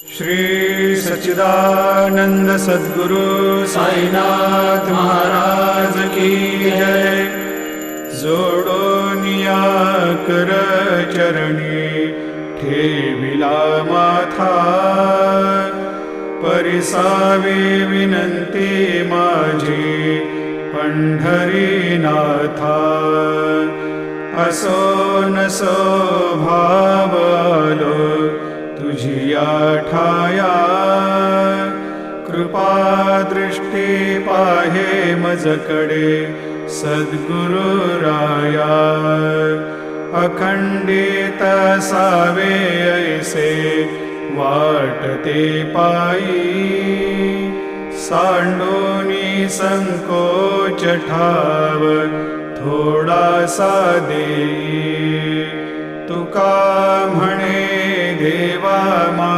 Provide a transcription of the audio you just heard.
श्री सच्चिदानंद सद्गुरु साईनाथ महाराज की जय। जोडोनिया कर चरणी ठेविला माथा, परिसावे विनंती माझी पंढरीनाथा। असो नसो भाव आलो तुझिया ठाया, कृपा दृष्टी पाहे मजकडे सद्गुरु राया। अखंडित सावे ऐसे वाटते पायी, सांडोनी संकोच ठाव थोडासा देई। तुका म्हणे देवा मा